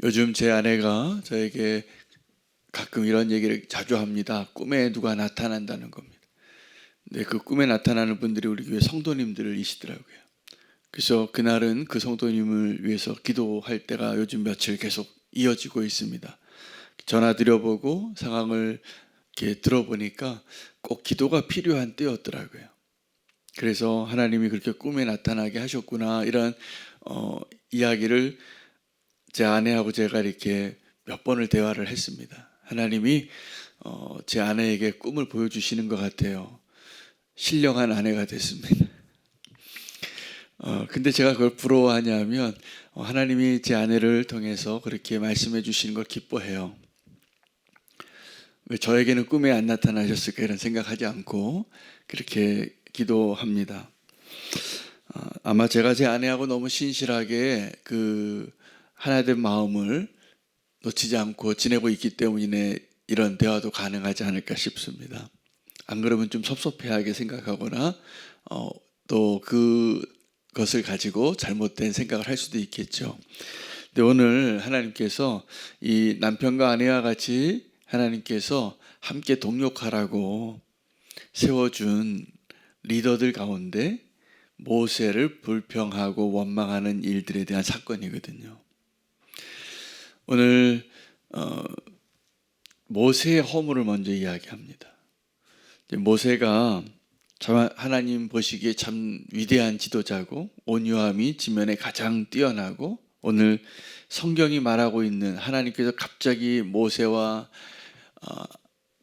요즘 제 아내가 저에게 가끔 이런 얘기를 자주 합니다. 꿈에 누가 나타난다는 겁니다. 근데 그 꿈에 나타나는 분들이 우리 교회 성도님들이시더라고요. 그래서 그날은 그 성도님을 위해서 기도할 때가 요즘 며칠 계속 이어지고 있습니다. 전화 드려보고 상황을 이렇게 들어보니까 꼭 기도가 필요한 때였더라고요. 그래서 하나님이 그렇게 꿈에 나타나게 하셨구나, 이런 이야기를 제 아내하고 제가 이렇게 몇 번을 대화를 했습니다. 하나님이 제 아내에게 꿈을 보여주시는 것 같아요. 신령한 아내가 됐습니다. 근데 제가 그걸 부러워하냐면 하나님이 제 아내를 통해서 그렇게 말씀해 주시는 걸 기뻐해요. 왜 저에게는 꿈에 안 나타나셨을까 이런 생각하지 않고 그렇게 기도합니다. 아마 제가 제 아내하고 너무 신실하게 그 하나된 마음을 놓치지 않고 지내고 있기 때문에 이런 대화도 가능하지 않을까 싶습니다. 안 그러면 좀 섭섭해하게 생각하거나 또 그것을 가지고 잘못된 생각을 할 수도 있겠죠. 근데 오늘 하나님께서 이 남편과 아내와 같이 하나님께서 함께 동역하라고 세워준 리더들 가운데 모세를 불평하고 원망하는 일들에 대한 사건이거든요. 오늘 모세의 허물을 먼저 이야기합니다. 모세가 하나님 보시기에 참 위대한 지도자고 온유함이 지면에 가장 뛰어나고, 오늘 성경이 말하고 있는 하나님께서 갑자기 모세와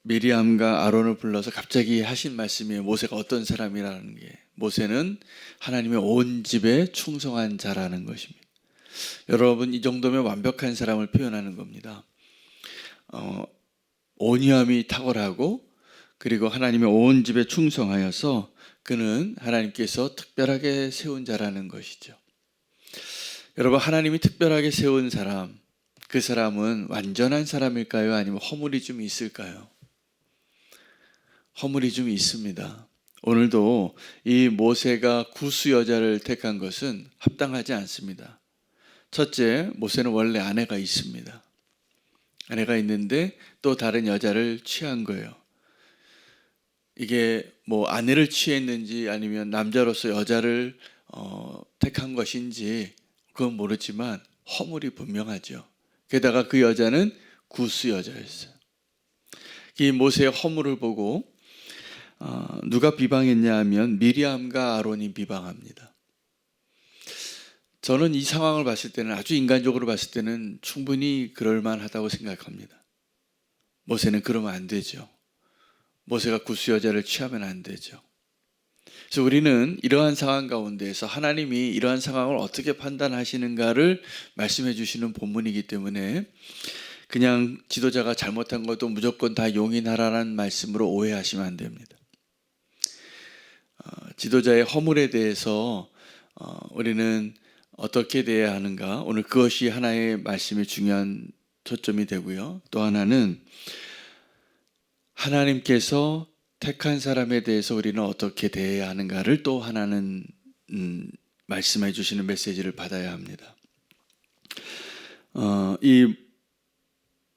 미리암과 아론을 불러서 갑자기 하신 말씀이 모세가 어떤 사람이라는 게, 모세는 하나님의 온 집에 충성한 자라는 것입니다. 여러분, 이 정도면 완벽한 사람을 표현하는 겁니다. 온유함이 탁월하고, 그리고 하나님의 온 집에 충성하여서 그는 하나님께서 특별하게 세운 자라는 것이죠. 여러분, 하나님이 특별하게 세운 사람, 그 사람은 완전한 사람일까요? 아니면 허물이 좀 있을까요? 허물이 좀 있습니다. 오늘도 이 모세가 구스 여자를 택한 것은 합당하지 않습니다. 첫째, 모세는 원래 아내가 있습니다. 아내가 있는데 또 다른 여자를 취한 거예요. 이게 뭐 아내를 취했는지 아니면 남자로서 여자를 택한 것인지 그건 모르지만 허물이 분명하죠. 게다가 그 여자는 구스 여자였어요. 이 모세의 허물을 보고 누가 비방했냐 하면 미리암과 아론이 비방합니다. 저는 이 상황을 봤을 때는, 아주 인간적으로 봤을 때는 충분히 그럴만하다고 생각합니다. 모세는 그러면 안 되죠. 모세가 구스 여자를 취하면 안 되죠. 그래서 우리는 이러한 상황 가운데에서 하나님이 이러한 상황을 어떻게 판단하시는가를 말씀해 주시는 본문이기 때문에 그냥 지도자가 잘못한 것도 무조건 다 용인하라는 말씀으로 오해하시면 안 됩니다. 지도자의 허물에 대해서 우리는 어떻게 대해야 하는가, 오늘 그것이 하나의 말씀의 중요한 초점이 되고요. 또 하나는 하나님께서 택한 사람에 대해서 우리는 어떻게 대해야 하는가를 또 하나는 말씀해 주시는 메시지를 받아야 합니다. 이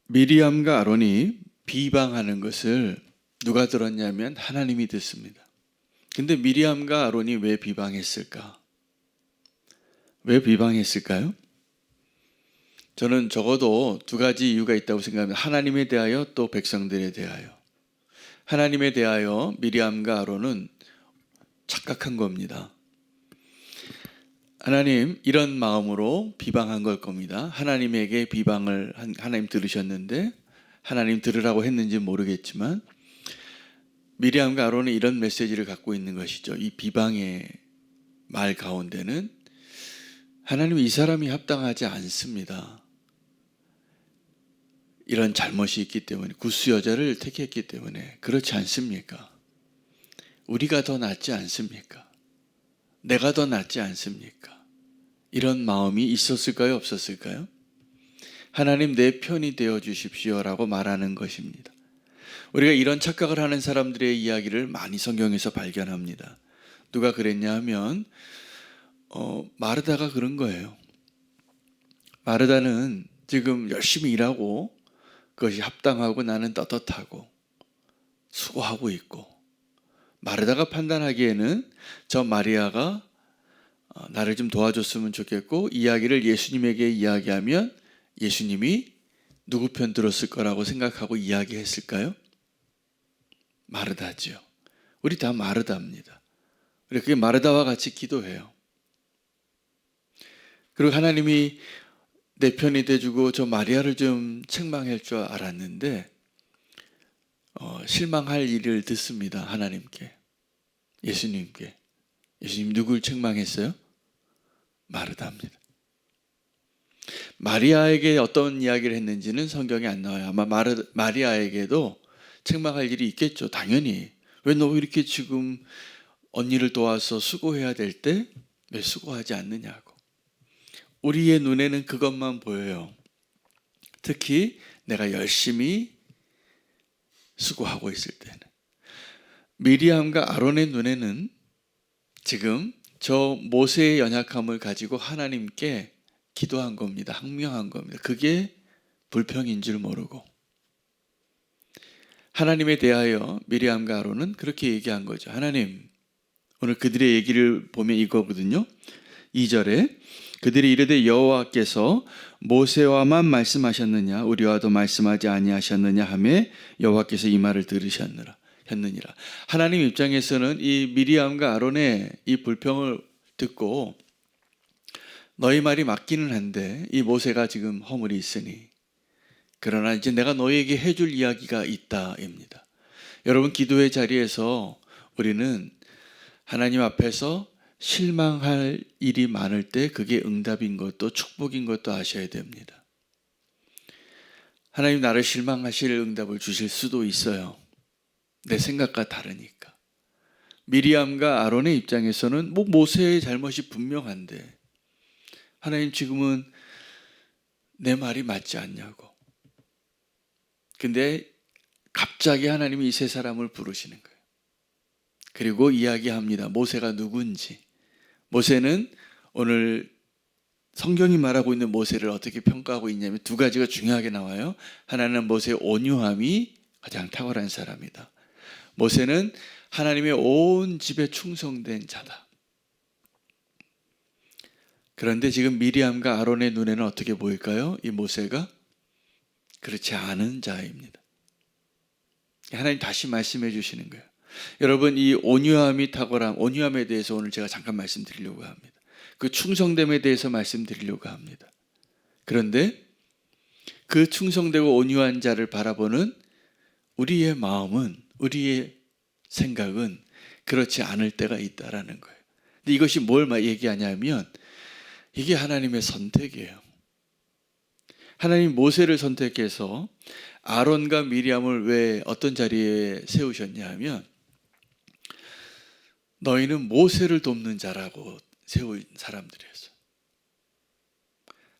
미리암과 아론이 비방하는 것을 누가 들었냐면 하나님이 듣습니다. 근데 미리암과 아론이 왜 비방했을까? 왜 비방했을까요? 저는 적어도 두 가지 이유가 있다고 생각합니다. 하나님에 대하여, 또 백성들에 대하여. 하나님에 대하여 미리암과 아론은 착각한 겁니다. 하나님, 이런 마음으로 비방한 걸 겁니다. 하나님에게 비방을 하나님 들으셨는데, 하나님 들으라고 했는지 모르겠지만 미리암과 아론은 이런 메시지를 갖고 있는 것이죠. 이 비방의 말 가운데는 하나님, 이 사람이 합당하지 않습니다. 이런 잘못이 있기 때문에, 구스 여자를 택했기 때문에. 그렇지 않습니까? 우리가 더 낫지 않습니까? 내가 더 낫지 않습니까? 이런 마음이 있었을까요? 없었을까요? 하나님, 내 편이 되어 주십시오라고 말하는 것입니다. 우리가 이런 착각을 하는 사람들의 이야기를 많이 성경에서 발견합니다. 누가 그랬냐 하면 마르다가 그런 거예요. 마르다는 지금 열심히 일하고 그것이 합당하고 나는 떳떳하고 수고하고 있고, 마르다가 판단하기에는 저 마리아가 나를 좀 도와줬으면 좋겠고 이야기를 예수님에게 이야기하면 예수님이 누구 편 들었을 거라고 생각하고 이야기했을까요? 마르다죠. 우리 다 마르다입니다. 그게 마르다와 같이 기도해요. 그리고 하나님이 내 편이 돼주고 저 마리아를 좀 책망할 줄 알았는데 실망할 일을 듣습니다. 하나님께, 예수님께. 예수님 누굴 책망했어요? 마르다입니다. 마리아에게 어떤 이야기를 했는지는 성경에 안 나와요. 아마 마리아에게도 책망할 일이 있겠죠. 당연히. 왜 너 이렇게 지금 언니를 도와서 수고해야 될 때 왜 수고하지 않느냐고. 우리의 눈에는 그것만 보여요. 특히 내가 열심히 수고하고 있을 때는. 미리암과 아론의 눈에는 지금 저 모세의 연약함을 가지고 하나님께 기도한 겁니다. 항명한 겁니다. 그게 불평인 줄 모르고. 하나님에 대하여 미리암과 아론은 그렇게 얘기한 거죠. 하나님, 오늘 그들의 얘기를 보면 이거거든요. 2절에 그들이 이르되 여호와께서 모세와만 말씀하셨느냐 우리와도 말씀하지 아니하셨느냐 하매 여호와께서 이 말을 들으셨느니라. 하나님 입장에서는 이 미리암과 아론의 이 불평을 듣고 너희 말이 맞기는 한데 이 모세가 지금 허물이 있으니 그러나 이제 내가 너희에게 해줄 이야기가 있다입니다. 여러분, 기도의 자리에서 우리는 하나님 앞에서 실망할 일이 많을 때 그게 응답인 것도 축복인 것도 아셔야 됩니다. 하나님 나를 실망하실 응답을 주실 수도 있어요. 내 생각과 다르니까. 미리암과 아론의 입장에서는 모세의 잘못이 분명한데 하나님 지금은 내 말이 맞지 않냐고. 근데 갑자기 하나님이 이 세 사람을 부르시는 거예요. 그리고 이야기합니다. 모세가 누군지. 모세는 오늘 성경이 말하고 있는 모세를 어떻게 평가하고 있냐면 두 가지가 중요하게 나와요. 하나는 모세의 온유함이 가장 탁월한 사람이다. 모세는 하나님의 온 집에 충성된 자다. 그런데 지금 미리암과 아론의 눈에는 어떻게 보일까요? 이 모세가 그렇지 않은 자입니다. 하나님 다시 말씀해 주시는 거예요. 여러분, 이 온유함이 탁월함, 온유함에 대해서 오늘 제가 잠깐 말씀드리려고 합니다. 그 충성됨에 대해서 말씀드리려고 합니다. 그런데 그 충성되고 온유한 자를 바라보는 우리의 마음은, 우리의 생각은 그렇지 않을 때가 있다라는 거예요. 근데 이것이 뭘 얘기하냐면 이게 하나님의 선택이에요. 하나님 모세를 선택해서 아론과 미리암을 왜 어떤 자리에 세우셨냐 하면 너희는 모세를 돕는 자라고 세운 사람들이었어요.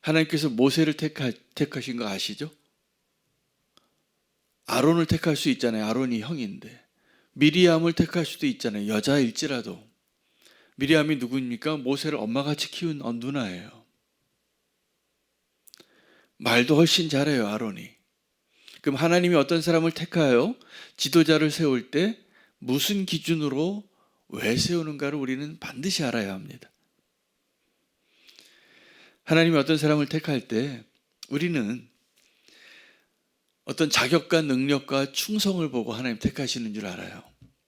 하나님께서 모세를 택하신 거 아시죠? 아론을 택할 수 있잖아요. 아론이 형인데. 미리암을 택할 수도 있잖아요. 여자일지라도. 미리암이 누구입니까? 모세를 엄마같이 키운 누나예요. 말도 훨씬 잘해요, 아론이. 그럼 하나님이 어떤 사람을 택하여 지도자를 세울 때 무슨 기준으로 왜 세우는가를 우리는 반드시 알아야 합니다. 하나님이 어떤 사람을 택할 때 우리는 어떤 자격과 능력과 충성을 보고 하나님 택하시는 줄 알아요.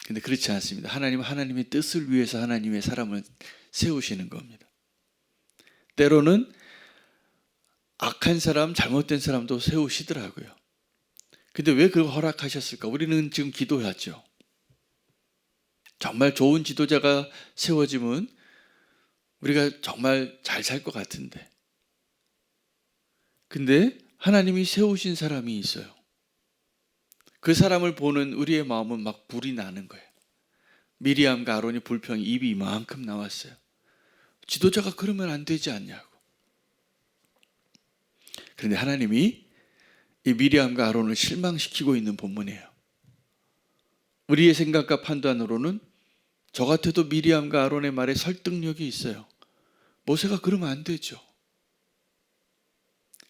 근데 그렇지 않습니다. 하나님은 하나님의 뜻을 위해서 하나님의 사람을 세우시는 겁니다. 때로는 악한 사람, 잘못된 사람도 세우시더라고요. 근데 왜 그걸 허락하셨을까? 우리는 지금 기도하죠. 정말 좋은 지도자가 세워지면 우리가 정말 잘 살 것 같은데. 근데 하나님이 세우신 사람이 있어요. 그 사람을 보는 우리의 마음은 막 불이 나는 거예요. 미리암과 아론이 불평이 입이 이만큼 나왔어요. 지도자가 그러면 안 되지 않냐고. 그런데 하나님이 이 미리암과 아론을 실망시키고 있는 본문이에요. 우리의 생각과 판단으로는 저 같아도 미리암과 아론의 말에 설득력이 있어요. 모세가 그러면 안 되죠.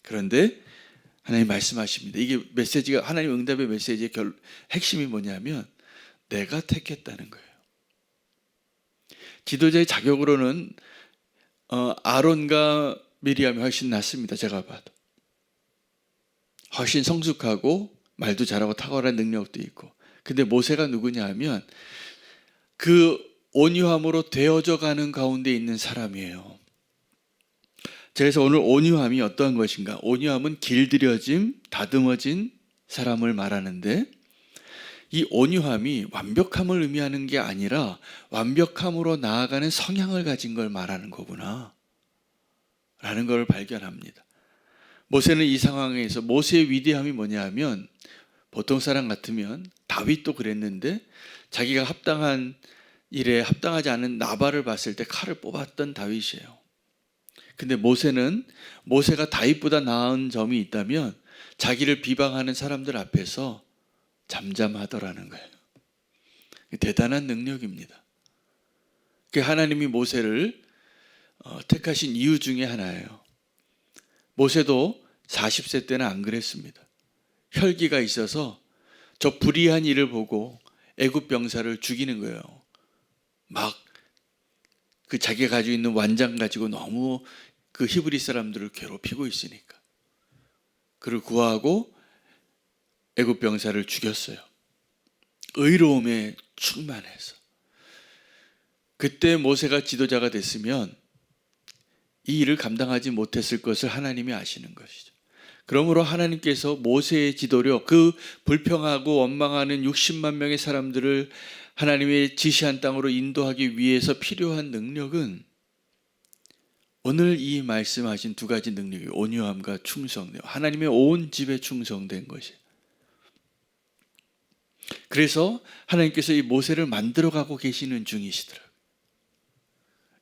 그런데 하나님 말씀하십니다. 이게 메시지가, 하나님 응답의 메시지의 핵심이 뭐냐면 내가 택했다는 거예요. 지도자의 자격으로는 아론과 미리암이 훨씬 낫습니다. 제가 봐도. 훨씬 성숙하고 말도 잘하고 탁월한 능력도 있고. 근데 모세가 누구냐 하면 그 온유함으로 되어져 가는 가운데 있는 사람이에요. 그래서 오늘 온유함이 어떠한 것인가? 온유함은 길들여짐, 다듬어진 사람을 말하는데 이 온유함이 완벽함을 의미하는 게 아니라 완벽함으로 나아가는 성향을 가진 걸 말하는 거구나 라는 걸 발견합니다. 모세는 이 상황에서 모세의 위대함이 뭐냐 하면 보통 사람 같으면 다윗도 그랬는데 자기가 합당한 일에 합당하지 않은 나발을 봤을 때 칼을 뽑았던 다윗이에요. 근데 모세가 다윗보다 나은 점이 있다면 자기를 비방하는 사람들 앞에서 잠잠하더라는 거예요. 대단한 능력입니다. 하나님이 모세를 택하신 이유 중에 하나예요. 모세도 40세 때는 안 그랬습니다. 혈기가 있어서 저 불의한 일을 보고 애굽 병사를 죽이는 거예요. 막 그 자기가 가지고 있는 완장 가지고 너무 그 히브리 사람들을 괴롭히고 있으니까. 그를 구하고 애굽 병사를 죽였어요. 의로움에 충만해서. 그때 모세가 지도자가 됐으면 이 일을 감당하지 못했을 것을 하나님이 아시는 것이죠. 그러므로 하나님께서 모세의 지도력, 그 불평하고 원망하는 60만 명의 사람들을 하나님의 지시한 땅으로 인도하기 위해서 필요한 능력은 오늘 이 말씀하신 두 가지 능력이 온유함과 충성됨, 하나님의 온 집에 충성된 것이에요. 그래서 하나님께서 이 모세를 만들어가고 계시는 중이시더라고요.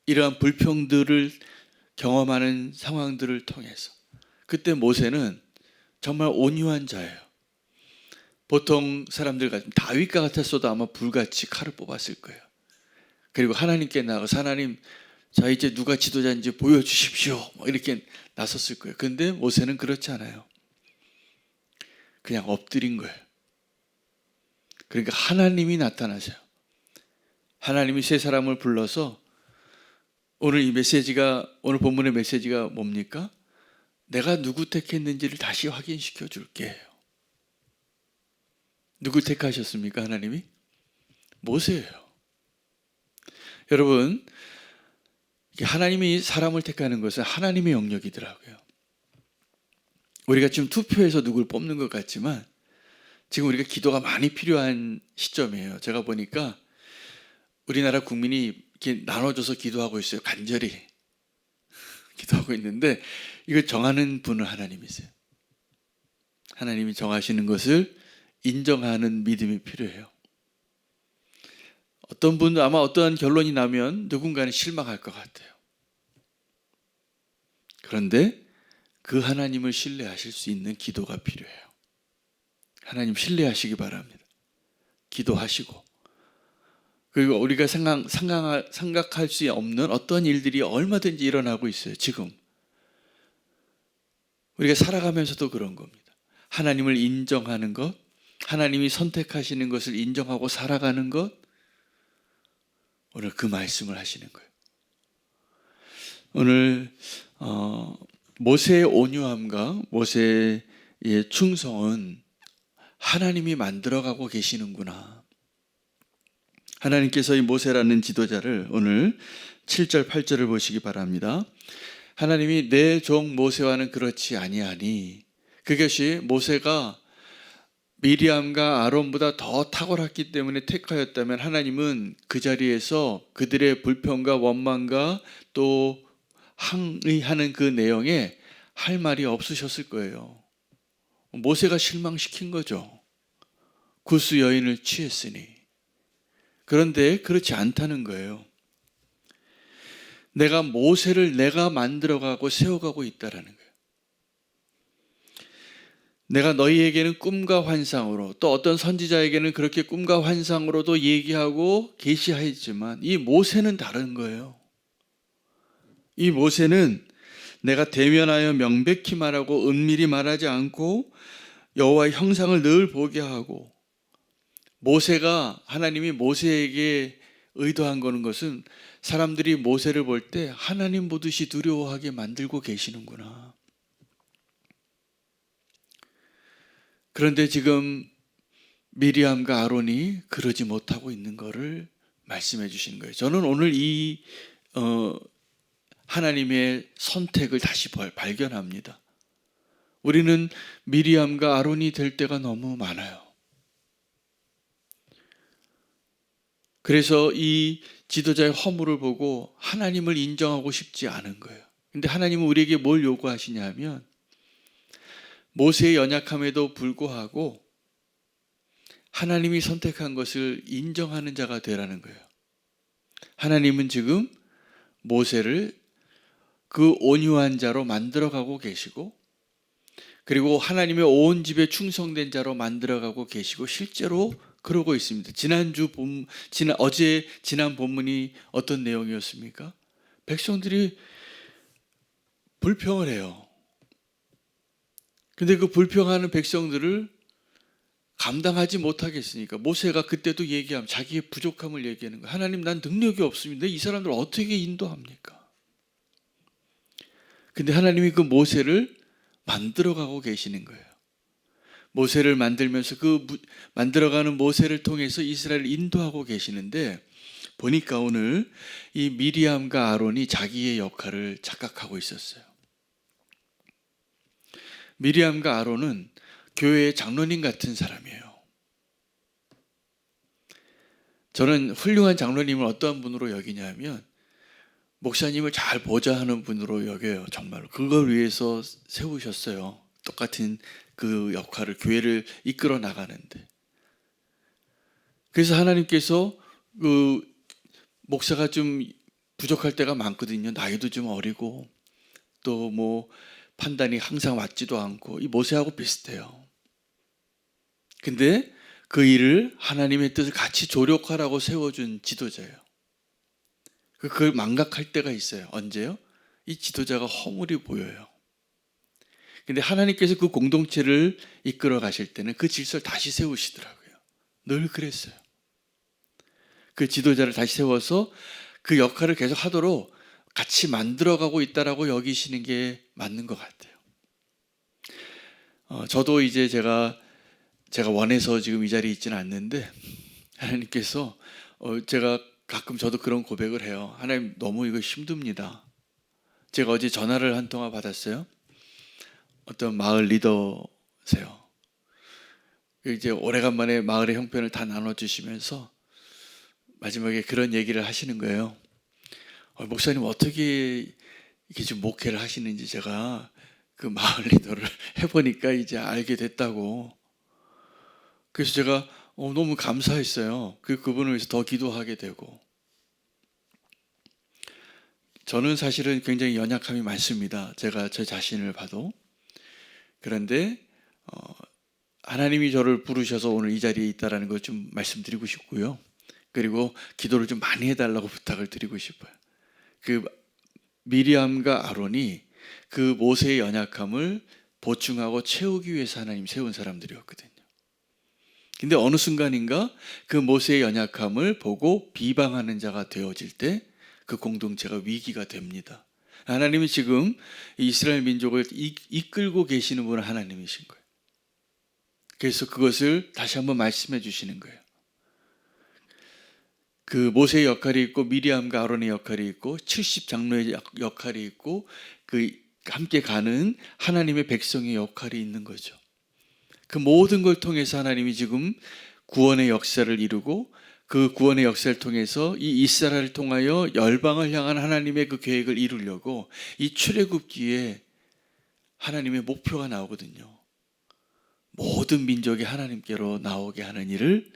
이러한 불평들을 경험하는 상황들을 통해서 그때 모세는 정말 온유한 자예요. 보통 사람들 같으면 다윗과 같았어도 아마 불같이 칼을 뽑았을 거예요. 그리고 하나님께 나가서 하나님, 자 이제 누가 지도자인지 보여주십시오, 이렇게 나섰을 거예요. 그런데 모세는 그렇지 않아요. 그냥 엎드린 거예요. 그러니까 하나님이 나타나세요. 하나님이 세 사람을 불러서 오늘 오늘 본문의 메시지가 뭡니까? 내가 누구 택했는지를 다시 확인시켜 줄게요. 누구 택하셨습니까? 하나님이? 모세예요. 여러분, 하나님이 사람을 택하는 것은 하나님의 영역이더라고요. 우리가 지금 투표해서 누굴 뽑는 것 같지만 지금 우리가 기도가 많이 필요한 시점이에요. 제가 보니까 우리나라 국민이 이렇게 나눠줘서 기도하고 있어요. 간절히 기도하고 있는데 이걸 정하는 분은 하나님이세요. 하나님이 정하시는 것을 인정하는 믿음이 필요해요. 어떤 분도 아마 어떠한 결론이 나면 누군가는 실망할 것 같아요. 그런데 그 하나님을 신뢰하실 수 있는 기도가 필요해요. 하나님 신뢰하시기 바랍니다. 기도하시고, 그리고 우리가 생각할 수 없는 어떤 일들이 얼마든지 일어나고 있어요. 지금 우리가 살아가면서도 그런 겁니다. 하나님을 인정하는 것, 하나님이 선택하시는 것을 인정하고 살아가는 것, 오늘 그 말씀을 하시는 거예요. 오늘 모세의 온유함과 모세의 충성은 하나님이 만들어가고 계시는구나. 하나님께서 이 모세라는 지도자를 오늘 7절 8절을 보시기 바랍니다. 하나님이 내 종 모세와는 그렇지 아니하니, 그것이 모세가 미리암과 아론보다 더 탁월했기 때문에 택하였다면 하나님은 그 자리에서 그들의 불평과 원망과 또 항의하는 그 내용에 할 말이 없으셨을 거예요. 모세가 실망시킨 거죠. 구스 여인을 취했으니. 그런데 그렇지 않다는 거예요. 내가 모세를 내가 만들어가고 세워가고 있다라는 거예요. 내가 너희에게는 꿈과 환상으로, 또 어떤 선지자에게는 그렇게 꿈과 환상으로도 얘기하고 계시하였지만 이 모세는 다른 거예요. 이 모세는 내가 대면하여 명백히 말하고 은밀히 말하지 않고 여호와의 형상을 늘 보게 하고. 모세가, 하나님이 모세에게 의도한 거는 것은 사람들이 모세를 볼 때 하나님 보듯이 두려워하게 만들고 계시는구나. 그런데 지금 미리암과 아론이 그러지 못하고 있는 것을 말씀해 주시는 거예요. 저는 오늘 이 하나님의 선택을 다시 발견합니다. 우리는 미리암과 아론이 될 때가 너무 많아요. 그래서 이 지도자의 허물을 보고 하나님을 인정하고 싶지 않은 거예요. 근데 하나님은 우리에게 뭘 요구하시냐 하면 모세의 연약함에도 불구하고 하나님이 선택한 것을 인정하는 자가 되라는 거예요. 하나님은 지금 모세를 그 온유한 자로 만들어가고 계시고, 그리고 하나님의 온 집에 충성된 자로 만들어가고 계시고, 실제로 그러고 있습니다. 지난 본문이 어떤 내용이었습니까? 백성들이 불평을 해요. 근데 그 불평하는 백성들을 감당하지 못하겠으니까 모세가 그때도 얘기하면 자기의 부족함을 얘기하는 거예요. 하나님, 난 능력이 없습니다. 이 사람들 어떻게 인도합니까? 근데 하나님이 그 모세를 만들어가고 계시는 거예요. 모세를 만들면서 그 만들어가는 모세를 통해서 이스라엘을 인도하고 계시는데, 보니까 오늘 이 미리암과 아론이 자기의 역할을 착각하고 있었어요. 미리암과 아론은 교회의 장로님 같은 사람이에요. 저는 훌륭한 장로님을 어떠한 분으로 여기냐면 목사님을 잘 보좌하는 분으로 여겨요. 정말로 그걸 위해서 세우셨어요. 똑같은 그 역할을, 교회를 이끌어 나가는데. 그래서 하나님께서 그 목사가 좀 부족할 때가 많거든요. 나이도 좀 어리고 또 뭐 판단이 항상 맞지도 않고, 이 모세하고 비슷해요. 근데 그 일을 하나님의 뜻을 같이 조력하라고 세워준 지도자예요. 그걸 망각할 때가 있어요. 언제요? 이 지도자가 허물이 보여요. 근데 하나님께서 그 공동체를 이끌어 가실 때는 그 질서를 다시 세우시더라고요. 늘 그랬어요. 그 지도자를 다시 세워서 그 역할을 계속 하도록 같이 만들어가고 있다라고 여기시는 게 맞는 것 같아요. 저도 이제 제가 원해서 지금 이 자리에 있지는 않는데, 하나님께서 제가 가끔 저도 그런 고백을 해요. 하나님, 너무 이거 힘듭니다. 제가 어제 전화를 한 통화 받았어요. 어떤 마을 리더세요. 이제 오래간만에 마을의 형편을 다 나눠주시면서 마지막에 그런 얘기를 하시는 거예요. 목사님, 어떻게 이렇게 좀 목회를 하시는지 제가 그 마을 리더를 해보니까 이제 알게 됐다고. 그래서 제가 너무 감사했어요. 그분을 위해서 더 기도하게 되고. 저는 사실은 굉장히 연약함이 많습니다. 제가 제 자신을 봐도. 그런데 하나님이 저를 부르셔서 오늘 이 자리에 있다는 걸 좀 말씀드리고 싶고요. 그리고 기도를 좀 많이 해달라고 부탁을 드리고 싶어요. 그 미리암과 아론이 그 모세의 연약함을 보충하고 채우기 위해서 하나님 세운 사람들이었거든요. 근데 어느 순간인가 그 모세의 연약함을 보고 비방하는 자가 되어질 때 그 공동체가 위기가 됩니다. 하나님이 지금 이스라엘 민족을 이끌고 계시는 분은 하나님이신 거예요. 그래서 그것을 다시 한번 말씀해 주시는 거예요. 그 모세의 역할이 있고 미리암과 아론의 역할이 있고 70장로의 역할이 있고 그 함께 가는 하나님의 백성의 역할이 있는 거죠. 그 모든 걸 통해서 하나님이 지금 구원의 역사를 이루고, 그 구원의 역사를 통해서 이 이스라엘을 통하여 열방을 향한 하나님의 그 계획을 이루려고 이 출애굽기에 하나님의 목표가 나오거든요. 모든 민족이 하나님께로 나오게 하는 일을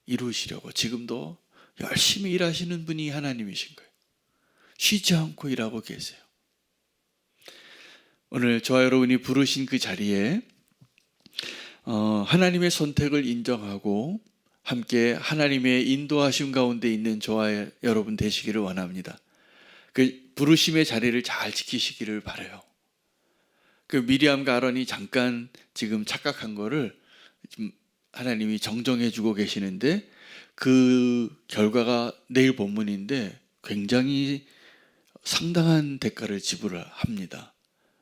이루시려고 지금도 열심히 일하시는 분이 하나님이신 거예요. 쉬지 않고 일하고 계세요. 오늘 저와 여러분이 부르신 그 자리에 하나님의 선택을 인정하고 함께 하나님의 인도하심 가운데 있는 저와 여러분 되시기를 원합니다. 그 부르심의 자리를 잘 지키시기를 바라요. 그 미리암과 아론이 잠깐 지금 착각한 거를 지금 하나님이 정정해 주고 계시는데, 그 결과가 내일 본문인데 굉장히 상당한 대가를 지불합니다.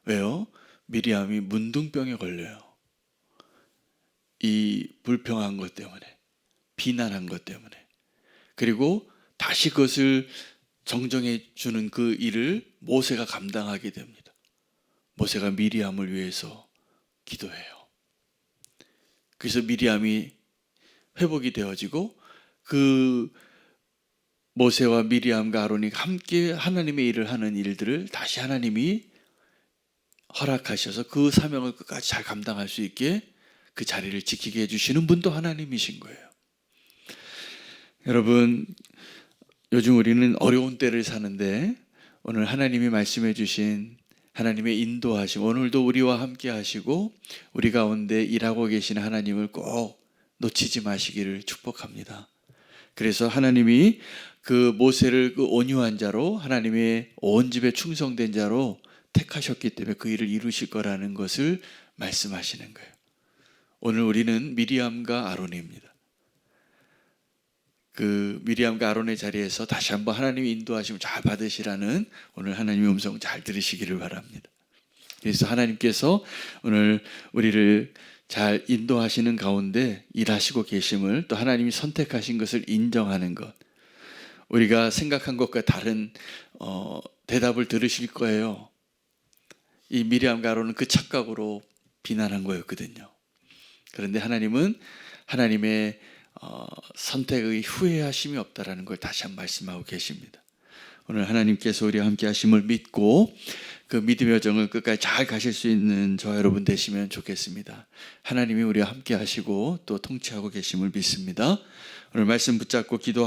왜요? 미리암이 문둥병에 걸려요. 이 불평한 것 때문에, 비난한 것 때문에. 그리고 다시 그것을 정정해 주는 그 일을 모세가 감당하게 됩니다. 모세가 미리암을 위해서 기도해요. 그래서 미리암이 회복이 되어지고, 그 모세와 미리암과 아론이 함께 하나님의 일을 하는 일들을 다시 하나님이 허락하셔서 그 사명을 끝까지 잘 감당할 수 있게 그 자리를 지키게 해주시는 분도 하나님이신 거예요. 여러분, 요즘 우리는 어려운 때를 사는데 오늘 하나님이 말씀해 주신 하나님의 인도하심, 오늘도 우리와 함께 하시고 우리 가운데 일하고 계신 하나님을 꼭 놓치지 마시기를 축복합니다. 그래서 하나님이 그 모세를 그 온유한 자로, 하나님의 온 집에 충성된 자로 택하셨기 때문에 그 일을 이루실 거라는 것을 말씀하시는 거예요. 오늘 우리는 미리암과 아론입니다. 그 미리암과 아론의 자리에서 다시 한번 하나님의 인도하심을 잘 받으시라는 오늘 하나님의 음성 잘 들으시기를 바랍니다. 그래서 하나님께서 오늘 우리를 잘 인도하시는 가운데 일하시고 계심을, 또 하나님이 선택하신 것을 인정하는 것, 우리가 생각한 것과 다른 대답을 들으실 거예요. 이 미리암과 아론은 그 착각으로 비난한 거였거든요. 그런데 하나님은 하나님의 선택의 후회하심이 없다라는 걸 다시 한번 말씀하고 계십니다. 오늘 하나님께서 우리와 함께 하심을 믿고 그 믿음의 여정을 끝까지 잘 가실 수 있는 저와 여러분 되시면 좋겠습니다. 하나님이 우리와 함께 하시고 또 통치하고 계심을 믿습니다. 오늘 말씀 붙잡고 기도